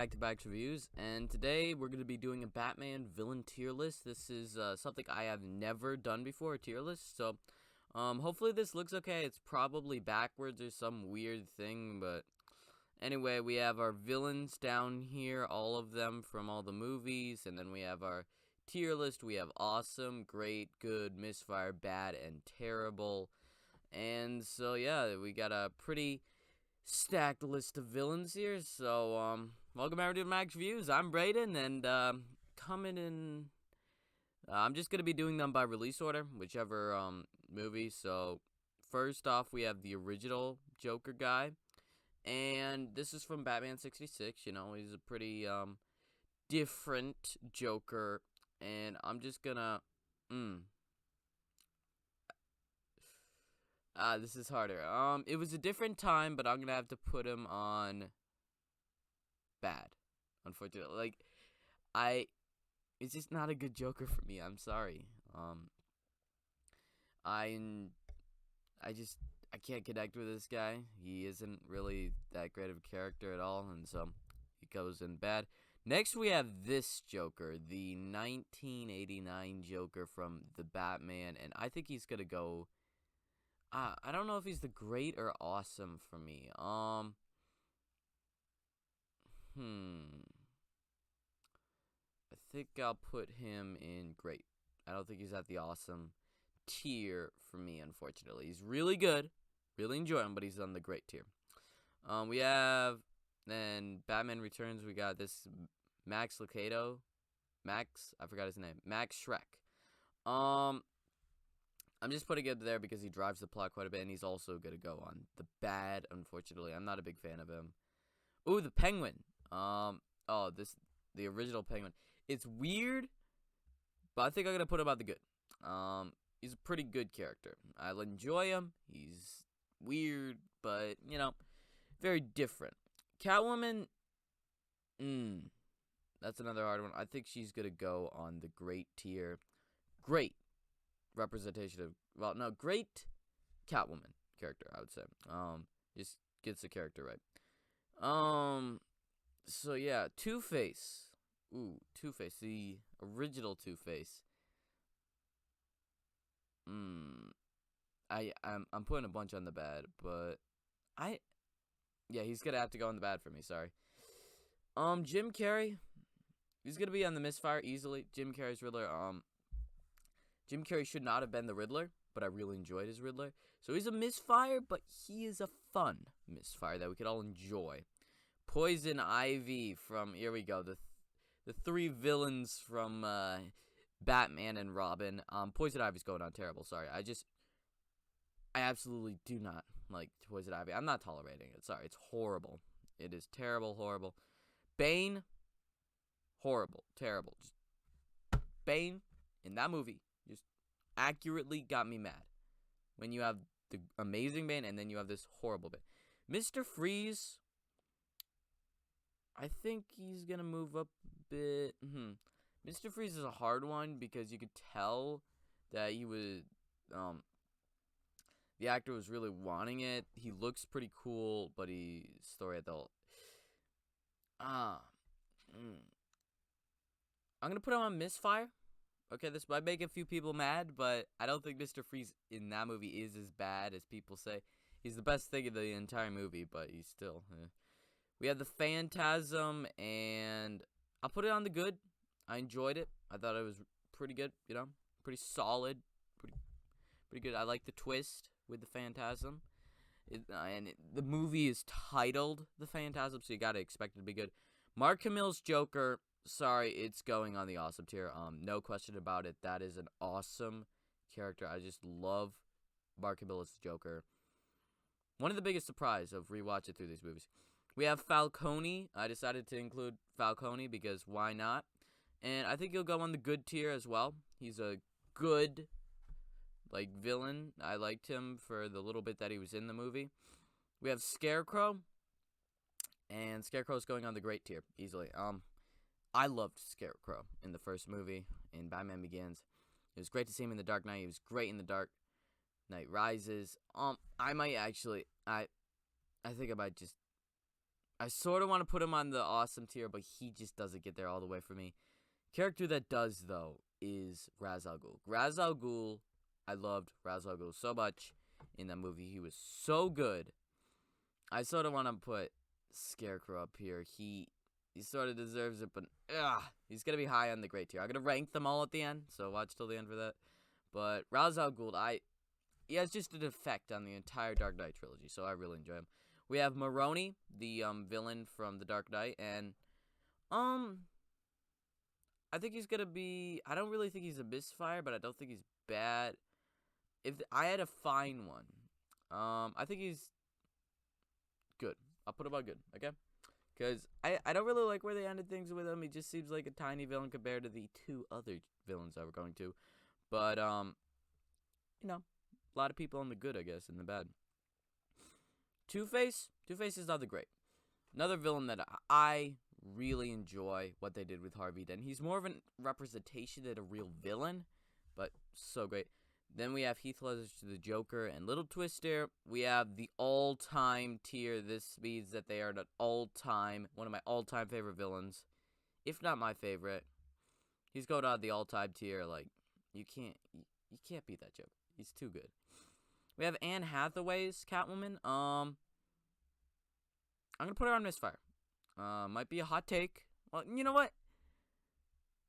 Back-to-back reviews, and today we're going to be doing a Batman villain tier list. This is something I have never done before, a tier list, so hopefully this looks okay. It's probably backwards or some weird thing, but anyway, we have our villains down here, all of them from all the movies, and then we have our tier list. We have awesome, great, good, misfire, bad, and terrible. And so yeah, we got a pretty stacked list of villains here. So welcome everybody to Max Views. I'm Brayden, and coming in, I'm just gonna be doing them by release order, whichever movie. So first off, we have the original Joker guy, and this is from Batman '66. You know, he's a pretty different Joker, and I'm just gonna this is harder. It was a different time, but I'm gonna have to put him on bad. Unfortunately, it's just not a good Joker for me. I'm sorry. I can't connect with this guy. He isn't really that great of a character at all, and so he goes in bad. Next, we have this Joker, the 1989 Joker from the Batman, and I think he's gonna go. I don't know if he's the great or awesome for me. I think I'll put him in great. I don't think he's at the awesome tier for me, unfortunately. He's really good. Really enjoy him, but he's on the great tier. We have, then, Batman Returns. We got this Max Lucado. I forgot his name. Max Shrek. I'm just putting it there because he drives the plot quite a bit, and he's also going to go on the bad, unfortunately. I'm not a big fan of him. Ooh, the Penguin. The original Penguin. It's weird, but I think I'm going to put him on the good. He's a pretty good character. I'll enjoy him. He's weird, but, you know, very different. Catwoman, that's another hard one. I think she's going to go on the great tier. Great representation of, great Catwoman character, I would say. Just gets the character right. So yeah, Two-Face. Ooh, Two-Face, the original Two-Face. I'm putting a bunch on the bad, but he's gonna have to go on the bad for me, sorry. Jim Carrey, he's gonna be on the misfire easily. Jim Carrey's Riddler, Jim Carrey should not have been the Riddler, but I really enjoyed his Riddler. So he's a misfire, but he is a fun misfire that we could all enjoy. Poison Ivy from, here we go, the three villains from Batman and Robin. Poison Ivy's going on terrible, sorry. I absolutely do not like Poison Ivy. I'm not tolerating it, sorry. It's horrible. It is terrible, horrible. Bane, horrible, terrible. Just, Bane, in that movie, just accurately got me mad. When you have the amazing Bane and then you have this horrible Bane. Mr. Freeze, I think he's gonna move up a bit. Mr. Freeze is a hard one because you could tell that he was, the actor was really wanting it. He looks pretty cool, but story at the, I'm gonna put him on misfire. Okay, this might make a few people mad, but I don't think Mr. Freeze in that movie is as bad as people say. He's the best thing in the entire movie, but he's still. We have the Phantasm, and I'll put it on the good. I enjoyed it. I thought it was pretty good, you know, pretty solid, pretty good. I like the twist with the Phantasm, the movie is titled The Phantasm, so you gotta expect it to be good. Mark Hamill's Joker. Sorry, it's going on the awesome tier. No question about it. That is an awesome character. I just love Mark Hamill as the Joker. One of the biggest surprise of rewatching through these movies. We have Falcone. I decided to include Falcone because why not? And I think he'll go on the good tier as well. He's a good, villain. I liked him for the little bit that he was in the movie. We have Scarecrow. And Scarecrow's going on the great tier, easily. I loved Scarecrow in the first movie, in Batman Begins. It was great to see him in The Dark Knight. He was great in The Dark Knight Rises. I might actually, I think I might just I sort of want to put him on the awesome tier, but he just doesn't get there all the way for me. Character that does, though, is Ra's al Ghul. Ra's al Ghul, I loved Ra's al Ghul so much in that movie. He was so good. I sort of want to put Scarecrow up here. He sort of deserves it, but he's going to be high on the great tier. I'm going to rank them all at the end, so watch till the end for that. But Ra's al Ghul, he has just an effect on the entire Dark Knight trilogy, so I really enjoy him. We have Moroni, the villain from The Dark Knight, and I think he's gonna be. I don't really think he's a misfire, but I don't think he's bad. If I had to find one, I think he's good. I'll put him on good, okay? Because I don't really like where they ended things with him. He just seems like a tiny villain compared to the 2 other villains that we're going to. But you know, a lot of people on the good, I guess, and the bad. Two-Face is not the great. Another villain that I really enjoy what they did with Harvey Dent. He's more of a representation than a real villain, but so great. Then we have Heath Ledger, the Joker, and little twist here, we have the all-time tier. This means that they are the all-time, one of my all-time favorite villains, if not my favorite. He's going on the all-time tier. Like, you can't beat that Joker. He's too good. We have Anne Hathaway's Catwoman. I'm gonna put her on misfire. Might be a hot take. Well, you know what?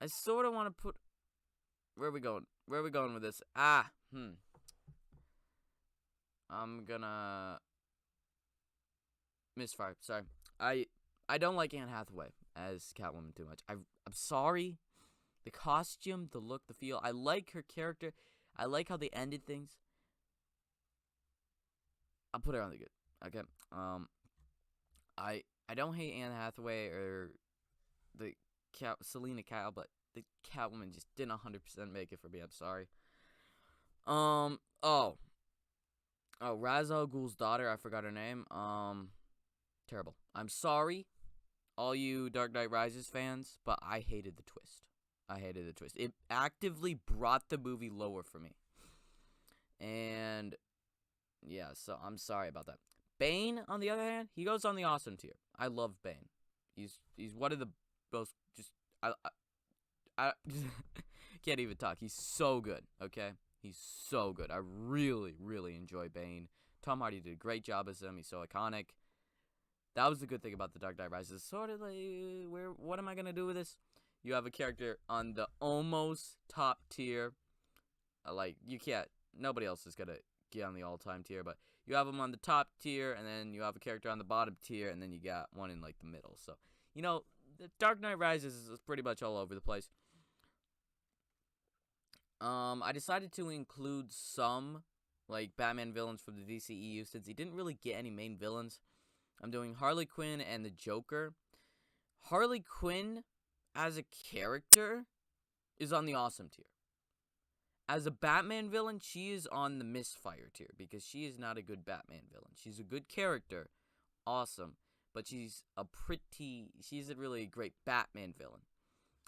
I sort of want to put. Where are we going? Where are we going with this? I'm gonna misfire. Sorry. I don't like Anne Hathaway as Catwoman too much. I'm sorry. The costume, the look, the feel. I like her character. I like how they ended things. I'll put her on the good. Okay. I don't hate Anne Hathaway or the Selena Kyle, but the Catwoman just didn't 100% make it for me. I'm sorry. Ra's al Ghul's daughter. I forgot her name. Terrible. I'm sorry, all you Dark Knight Rises fans, but I hated the twist. It actively brought the movie lower for me. And yeah, so I'm sorry about that. Bane, on the other hand, he goes on the awesome tier. I love Bane. He's one of the most just I can't even talk. He's so good. Okay, he's so good. I really, really enjoy Bane. Tom Hardy did a great job as him. He's so iconic. That was the good thing about the Dark Knight Rises. Sort of like, what am I gonna do with this? You have a character on the almost top tier. Like, you can't. Nobody else is gonna get on the all-time tier, but you have him on the top tier, and then you have a character on the bottom tier, and then you got one in like the middle. So, you know, the Dark Knight Rises is pretty much all over the place. I decided to include some like Batman villains from the DCEU since he didn't really get any main villains. I'm doing Harlequin and the Joker. Harlequin as a character is on the awesome tier. As a Batman villain, she is on the misfire tier because she is not a good Batman villain. She's a good character, awesome, but she's a really great Batman villain.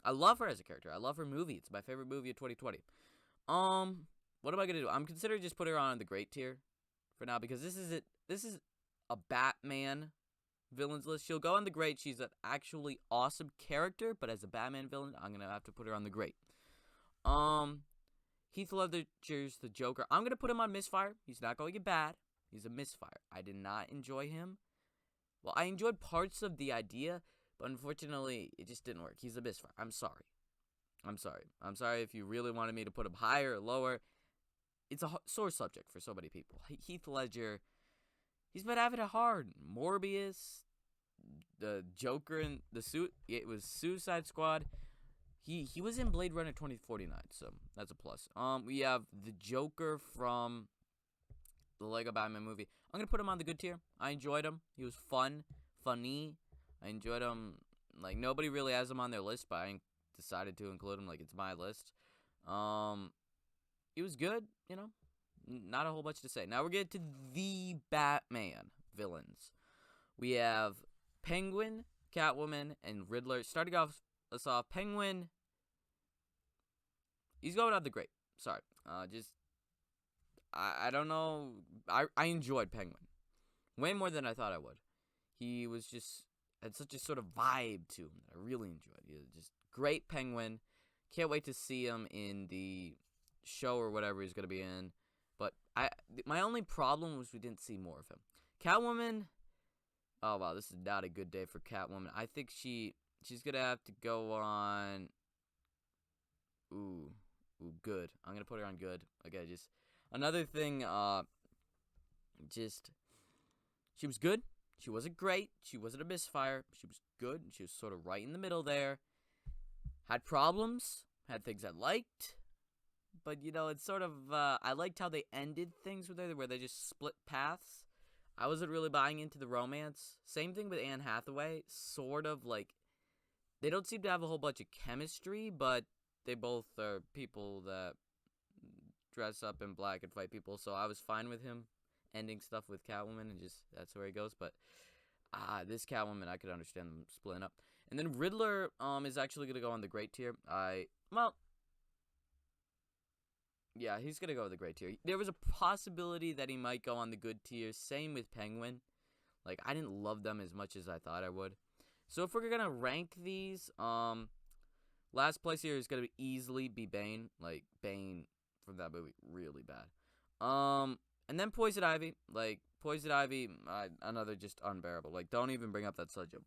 I love her as a character. I love her movie. It's my favorite movie of 2020. What am I gonna do? I'm considering just putting her on the great tier for now because this is it. This is a Batman villains list. She'll go on the great. She's an actually awesome character, but as a Batman villain, I'm gonna have to put her on the great. Heath Ledger's the Joker. I'm going to put him on misfire. He's not going to get bad. He's a misfire. I did not enjoy him. Well, I enjoyed parts of the idea, but unfortunately, it just didn't work. He's a misfire. I'm sorry. I'm sorry if you really wanted me to put him higher or lower. It's a sore subject for so many people. Heath Ledger, he's been having it hard. Morbius, the Joker in the suit, it was Suicide Squad. He was in Blade Runner 2049, so that's a plus. We have the Joker from the Lego Batman movie. I'm going to put him on the good tier. I enjoyed him. He was funny. I enjoyed him. Like, nobody really has him on their list, but I decided to include him. Like, it's my list. He was good, you know. Not a whole bunch to say. Now we're getting to the Batman villains. We have Penguin, Catwoman, and Riddler. Starting off, let's off Penguin. He's going on the great. Sorry. I don't know. I enjoyed Penguin way more than I thought I would. He was just had such a sort of vibe to him that I really enjoyed. He was just great Penguin. Can't wait to see him in the show or whatever he's gonna be in. But my only problem was we didn't see more of him. Catwoman. Oh wow, this is not a good day for Catwoman. I think she's gonna have to go on. Ooh, good. I'm gonna put her on good. Okay, just another thing. Just she was good. She wasn't great. She wasn't a misfire. She was good. She was sort of right in the middle there. Had problems. Had things I liked. But, it's sort of, I liked how they ended things with her, where they just split paths. I wasn't really buying into the romance. Same thing with Anne Hathaway. Sort of, like, they don't seem to have a whole bunch of chemistry, but they both are people that dress up in black and fight people. So I was fine with him ending stuff with Catwoman, and just, that's where he goes. But, this Catwoman, I could understand them splitting up. And then Riddler, is actually going to go on the great tier. Yeah, he's going to go with the great tier. There was a possibility that he might go on the good tier. Same with Penguin. Like, I didn't love them as much as I thought I would. So if we're going to rank these, last place here is going to easily be Bane. Like, Bane from that movie, really bad. And then Poison Ivy. Like, Poison Ivy, another just unbearable. Like, don't even bring up that subject.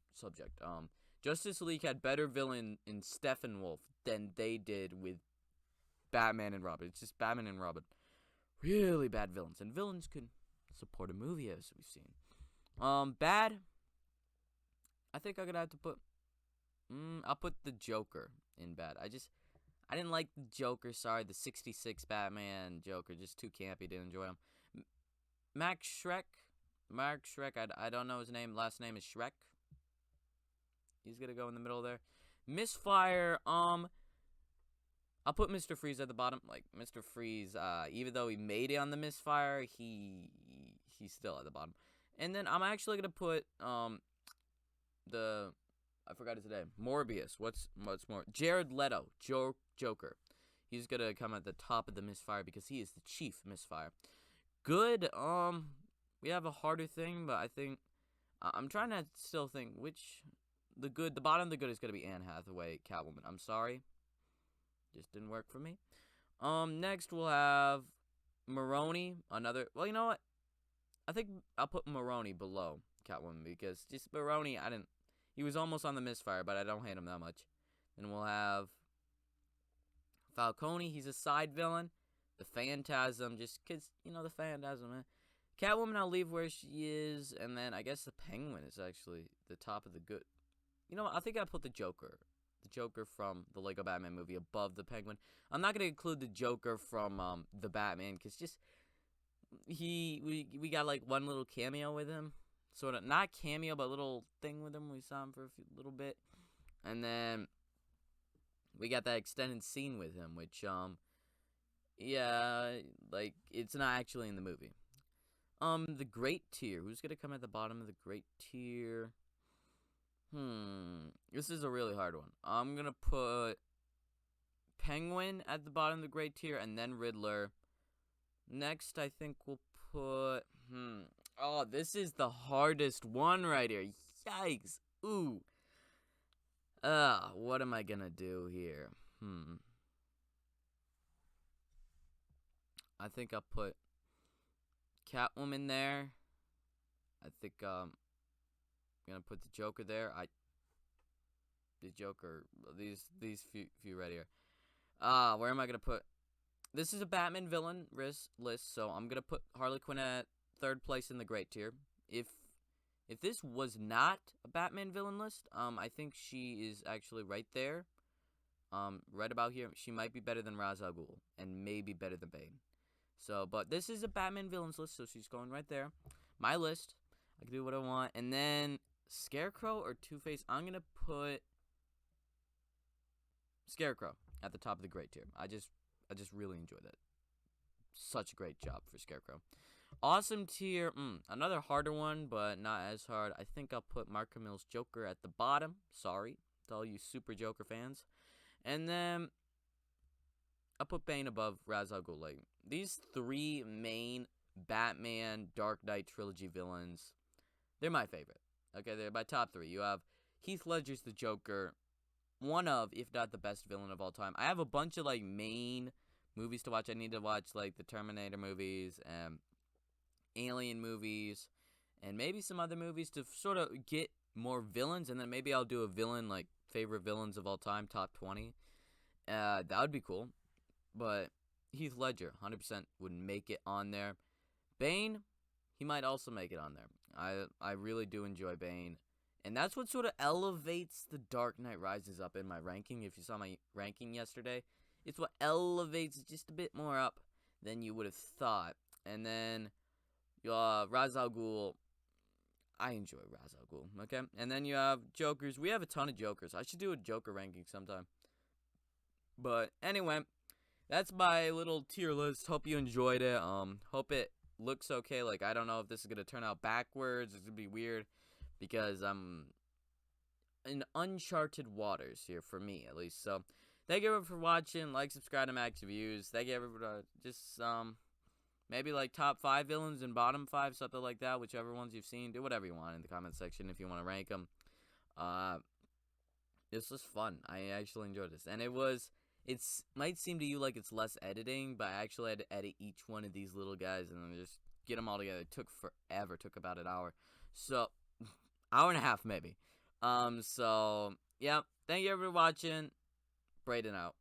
Justice League had better villain in Steppenwolf than they did with Batman and Robin. It's just Batman and Robin. Really bad villains. And villains can support a movie, as we've seen. Bad. I think I'm going to have to put... I'll put the Joker in bad. I didn't like the Joker. Sorry, the 66 Batman Joker. Just too campy to enjoy him. Max Schreck. I don't know his name. Last name is Shrek. He's going to go in the middle there. Misfire. I'll put Mr. Freeze at the bottom. Like, Mr. Freeze, even though he made it on the Misfire, he's still at the bottom. And then I'm actually going to put, I forgot his name. Morbius. What's more? Jared Leto. Joker. He's going to come at the top of the Misfire because he is the chief Misfire. Good. We have a harder thing, but I think, I'm trying to still think the bottom of the good is going to be Anne Hathaway, Catwoman. I'm sorry. Just didn't work for me. Next we'll have Moroni. Well, you know what? I think I'll put Moroni below Catwoman because just Moroni, he was almost on the Misfire, but I don't hate him that much. Then we'll have Falcone. He's a side villain. The Phantasm, just because, the Phantasm, man. Catwoman, I'll leave where she is. And then I guess the Penguin is actually the top of the good. You know what? I think I'll put the Joker. The Joker from the Lego Batman movie above the Penguin. I'm not going to include the Joker from the Batman because just we got like one little cameo with him. Sort of, not cameo, but little thing with him. We saw him for a little bit. And then we got that extended scene with him, which, yeah, like, it's not actually in the movie. The Great Tier. Who's going to come at the bottom of the Great Tier? This is a really hard one. I'm going to put Penguin at the bottom of the Great Tier and then Riddler. Next, I think we'll put... Oh, this is the hardest one right here. Yikes. Ooh. What am I going to do here? I think I'll put Catwoman there. I think, I'm gonna put the Joker there. The Joker. These few right here. Where am I gonna put? This is a Batman villain list, so I'm gonna put Harlequin at third place in the Great Tier. If this was not a Batman villain list, I think she is actually right there. Right about here. She might be better than Ra's al Ghul and maybe better than Bane. So, but this is a Batman villains list, so she's going right there. My list. I can do what I want. And then Scarecrow or Two-Face, I'm going to put Scarecrow at the top of the Great Tier. I just really enjoy that. Such a great job for Scarecrow. Awesome tier. Another harder one, but not as hard. I think I'll put Mark Hamill's Joker at the bottom. Sorry to all you super Joker fans. And then I'll put Bane above Ra's al Ghul. Like, these three main Batman Dark Knight trilogy villains, they're my favorite. Okay, they're my top 3. You have Heath Ledger's the Joker, one of, if not the best villain of all time. I have a bunch of like main movies to watch. I need to watch like the Terminator movies and Alien movies, and maybe some other movies to sort of get more villains, and then maybe I'll do a villain like favorite villains of all time, top 20. That would be cool. But Heath Ledger, 100% would make it on there. Bane, he might also make it on there. I really do enjoy Bane. And that's what sort of elevates The Dark Knight Rises up in my ranking. If you saw my ranking yesterday, it's what elevates it just a bit more up than you would have thought. And then Ra's al Ghul. I enjoy Ra's al Ghul, okay? And then you have Jokers. We have a ton of Jokers. I should do a Joker ranking sometime. But anyway, that's my little tier list. Hope you enjoyed it. Hope it looks okay. Like, I don't know if this is going to turn out backwards. It's going to be weird because I'm in uncharted waters here for me, at least. So, thank you everyone for watching. Like, subscribe to Max Views. Thank you everyone. Just, maybe like top 5 villains and bottom 5, something like that. Whichever ones you've seen. Do whatever you want in the comment section if you want to rank them. This was fun. I actually enjoyed this. And it might seem to you like it's less editing, but I actually had to edit each one of these little guys and then just get them all together. It took forever. It took about an hour. So, hour and a half maybe. So, yeah. Thank you everyone for watching. Braden out.